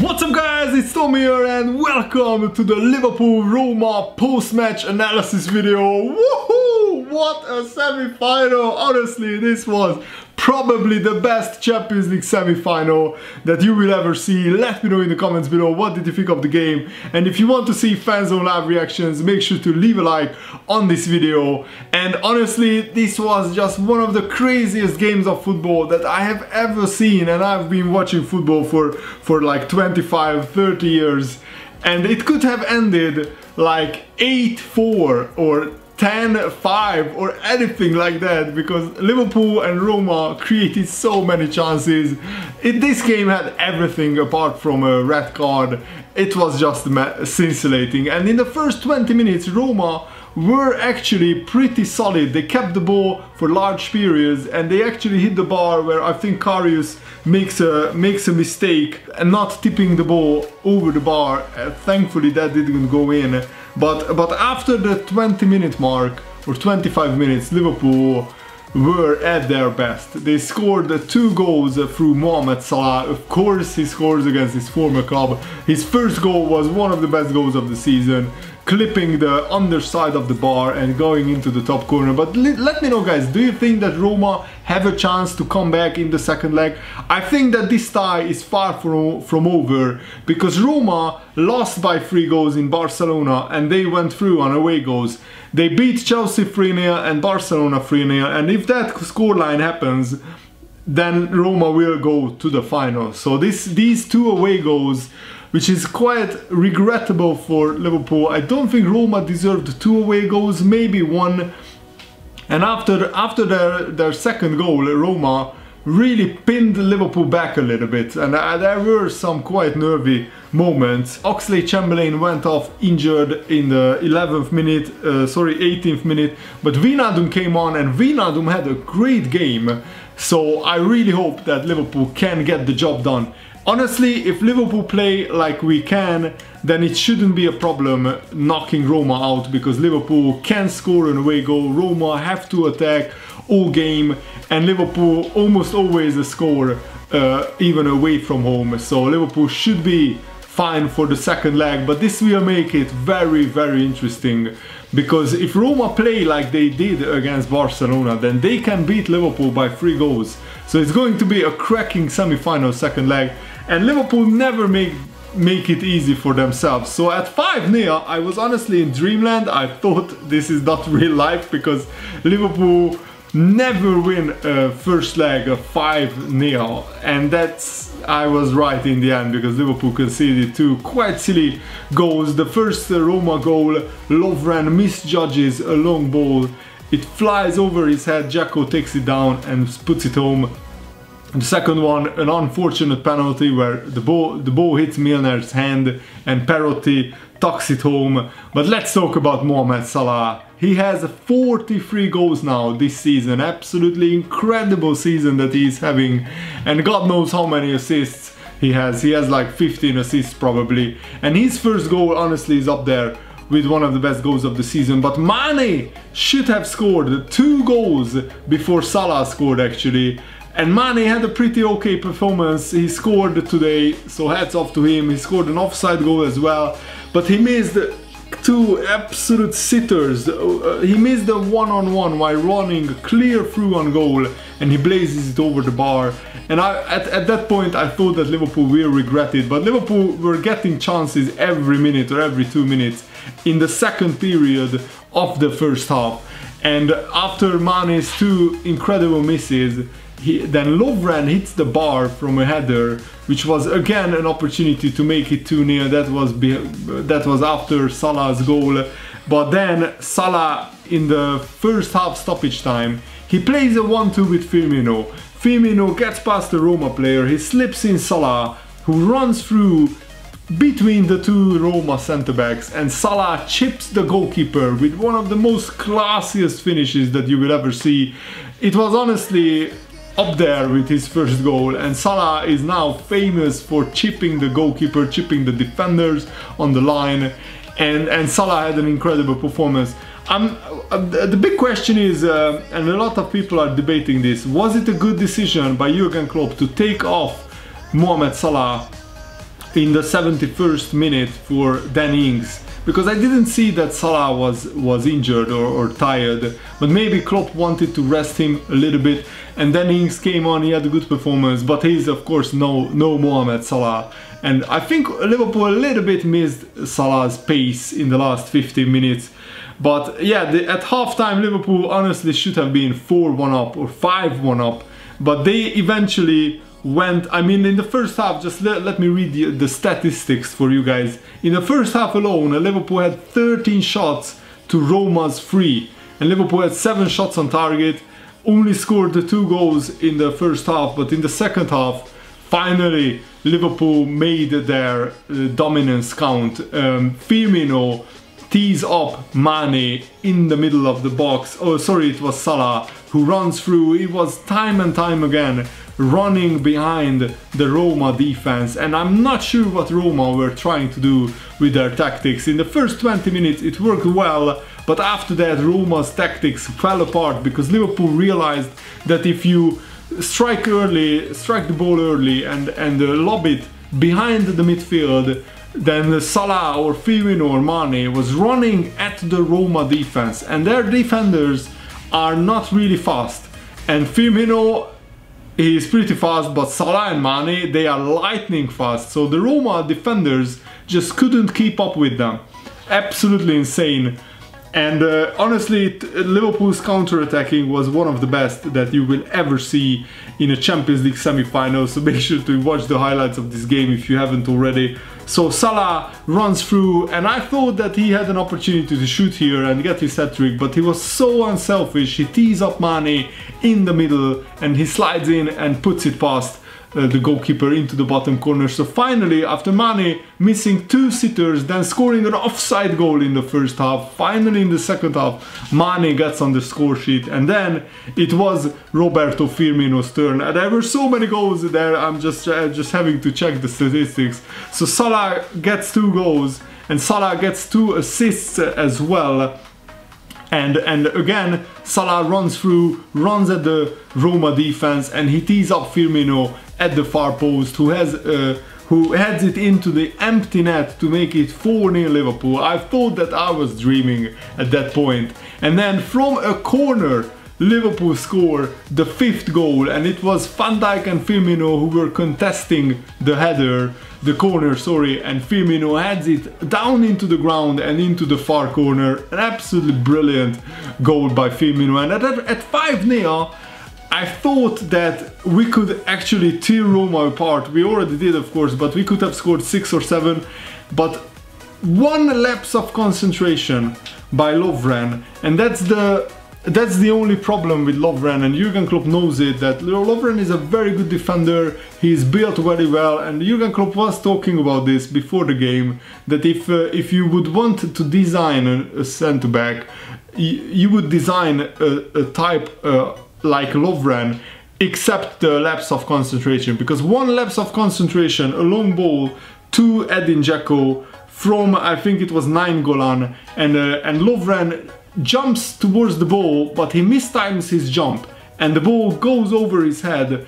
What's up guys, it's Tom here and welcome to the Liverpool-Roma post-match analysis video. Woohoo! What a semi-final! Honestly, this was probably the best Champions League semi-final that you will ever see. Let me know in the comments below what did you think of the game, and if you want to see Fanzone live reactions, make sure to leave a like on this video. And honestly, this was just one of the craziest games of football that I have ever seen, and I've been watching football for like 25-30 years, and it could have ended like 8-4 or 10-5 or anything like that, because Liverpool and Roma created so many chances. This game had everything apart from a red card. It was just scintillating, and in the first 20 minutes Roma were actually pretty solid. They kept the ball for large periods and they actually hit the bar, where I think Karius makes a mistake and not tipping the ball over the bar. Thankfully that didn't go in. But after the 20-minute mark or 25 minutes, Liverpool were at their best. They scored 2 goals through Mohamed Salah. Of course he scores against his former club. His first goal was one of the best goals of the season, clipping the underside of the bar and going into the top corner. But let me know guys, do you think that Roma have a chance to come back in the second leg? I think that this tie is far from over, because Roma lost by 3 goals in Barcelona and they went through on away goals. They beat Chelsea 3-0 and Barcelona 3-0, and if that scoreline happens, then Roma will go to the final. So these 2 away goals, which is quite regrettable for Liverpool. I don't think Roma deserved 2 away goals, maybe 1. And after their second goal, Roma really pinned Liverpool back a little bit, and there were some quite nervy moments. Oxlade-Chamberlain went off injured in the 18th minute, but Wijnaldum came on, and Wijnaldum had a great game. So I really hope that Liverpool can get the job done. Honestly, if Liverpool play like we can, then it shouldn't be a problem knocking Roma out, because Liverpool can score an away goal. Roma have to attack all game, and Liverpool almost always score even away from home. So Liverpool should be fine for the second leg, but this will make it very, very interesting, because if Roma play like they did against Barcelona, then they can beat Liverpool by 3 goals. So it's going to be a cracking semi-final second leg, and Liverpool never make it easy for themselves. So at 5-0, I was honestly in dreamland. I thought this is not real life, because Liverpool never win a first leg of 5-0, and I was right in the end, because Liverpool conceded 2 quite silly goals. The first Roma goal, Lovren misjudges a long ball. It flies over his head, Dzeko takes it down and puts it home. The second one, an unfortunate penalty where the ball hits Milner's hand and Perotti tucks it home. But let's talk about Mohamed Salah. He has 43 goals now this season. Absolutely incredible season that he's having, and God knows how many assists he has. He has like 15 assists probably, and his first goal honestly is up there with one of the best goals of the season. But Mane should have scored 2 goals before Salah scored actually. And Mane had a pretty okay performance. He scored today, so hats off to him. He scored an offside goal as well, but he missed 2 absolute sitters. He missed the one-on-one while running clear through on goal, and he blazes it over the bar. And at that point I thought that Liverpool will regret it, but Liverpool were getting chances every minute or every 2 minutes in the second period of the first half. And after Mane's 2 incredible misses, then Lovren hits the bar from a header, which was again an opportunity to make it 2-0. That was after Salah's goal. But then Salah, in the first half stoppage time, he plays a 1-2 with Firmino. Firmino gets past the Roma player, he slips in Salah, who runs through between the 2 Roma centre-backs, and Salah chips the goalkeeper with one of the most classiest finishes that you will ever see. It was honestly up there with his first goal, and Salah is now famous for chipping the goalkeeper, chipping the defenders on the line, and Salah had an incredible performance. The big question is, and a lot of people are debating this, was it a good decision by Jurgen Klopp to take off Mohamed Salah in the 71st minute for Danny Ings, because I didn't see that Salah was injured or tired, but maybe Klopp wanted to rest him a little bit, and Danny Ings came on. He had a good performance, but he's of course no Mohamed Salah, and I think Liverpool a little bit missed Salah's pace in the last 15 minutes. But yeah, at halftime Liverpool honestly should have been 4-1 up or 5-1 up, but they eventually went. I mean, in the first half, just let me read the statistics for you guys. In the first half alone, Liverpool had 13 shots to Roma's 3, and Liverpool had 7 shots on target, only scored the 2 goals in the first half, but in the second half, finally Liverpool made their dominance count. Firmino tees up Mane in the middle of the box. Oh, sorry, it was Salah who runs through. It was time and time again running behind the Roma defense, and I'm not sure what Roma were trying to do with their tactics. In the first 20 minutes it worked well, but after that Roma's tactics fell apart, because Liverpool realized that if you strike the ball early and lob it behind the midfield, then Salah or Firmino or Mane was running at the Roma defense, and their defenders are not really fast. And Firmino, he is pretty fast, but Salah and Mane, they are lightning fast. So the Roma defenders just couldn't keep up with them. Absolutely insane. And honestly, Liverpool's counter-attacking was one of the best that you will ever see in a Champions League semi-final. So make sure to watch the highlights of this game if you haven't already. So Salah runs through, and I thought that he had an opportunity to shoot here and get his hat-trick, but he was so unselfish. He tees up Mane in the middle and he slides in and puts it past the goalkeeper into the bottom corner. So finally, after Mane missing 2 sitters, then scoring an offside goal in the first half, finally in the second half, Mane gets on the score sheet, and then it was Roberto Firmino's turn. And there were so many goals there, I'm just having to check the statistics. So Salah gets 2 goals, and Salah gets 2 assists as well. And again, Salah runs through, runs at the Roma defense, and he tees up Firmino at the far post, who heads it into the empty net to make it 4-0 Liverpool. I thought that I was dreaming at that point. And then from a corner, Liverpool score the 5th goal, and it was Van Dijk and Firmino who were contesting the corner, sorry, and Firmino heads it down into the ground and into the far corner. An absolutely brilliant goal by Firmino. And at 5-0, I thought that we could actually tear Roma apart. We already did, of course, but we could have scored 6 or 7. But one lapse of concentration by Lovren, and that's the only problem with Lovren, and Jurgen Klopp knows it, that Lovren is a very good defender. He's built very well, and Jurgen Klopp was talking about this before the game, that if you would want to design a centre-back, you would design a type like Lovren, except the lapse of concentration, because one lapse of concentration, a long ball to Edin Dzeko from, I think it was Nainggolan, and Lovren jumps towards the ball, but he mistimes his jump and the ball goes over his head.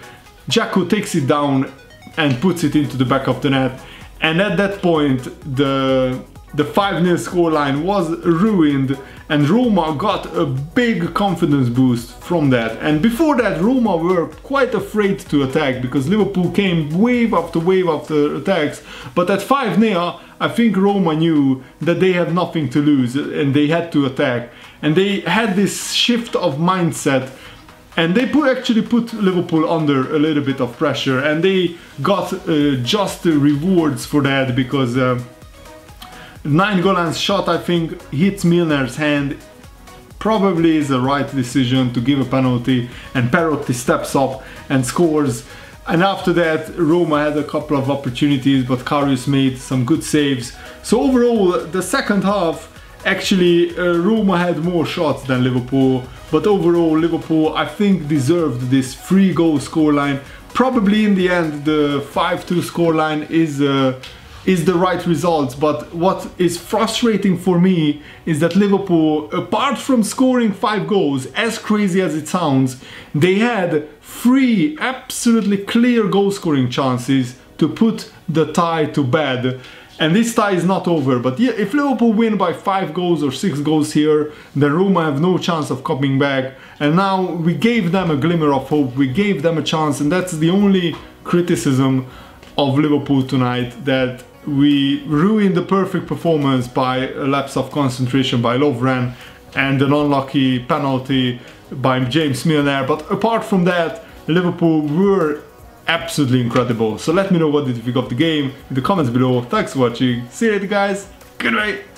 Dzeko takes it down and puts it into the back of the net, and at that point the 5-0 scoreline was ruined, and Roma got a big confidence boost from that. And before that, Roma were quite afraid to attack, because Liverpool came wave after attacks, but at 5-0 I think Roma knew that they had nothing to lose and they had to attack, and they had this shift of mindset, and they actually put Liverpool under a little bit of pressure, and they got just rewards for that, because Nainggolan's shot, I think, hits Milner's hand. Probably is the right decision to give a penalty, and Perotti steps up and scores. And after that, Roma had a couple of opportunities, but Karius made some good saves. So overall, the second half, actually, Roma had more shots than Liverpool, but overall, Liverpool, I think, deserved this 3-goal scoreline. Probably in the end, the 5-2 scoreline is the right result, but what is frustrating for me is that Liverpool, apart from scoring 5 goals, as crazy as it sounds, they had 3 absolutely clear goal scoring chances to put the tie to bed. And this tie is not over, but yeah, if Liverpool win by 5 goals or 6 goals here, then Roma have no chance of coming back. And now we gave them a glimmer of hope, we gave them a chance, and that's the only criticism of Liverpool tonight, that we ruined the perfect performance by a lapse of concentration by Lovren and an unlucky penalty by James Milner. But apart from that, Liverpool were absolutely incredible. So let me know what did you think of the game in the comments below. Thanks for watching. See you later, guys. Good night.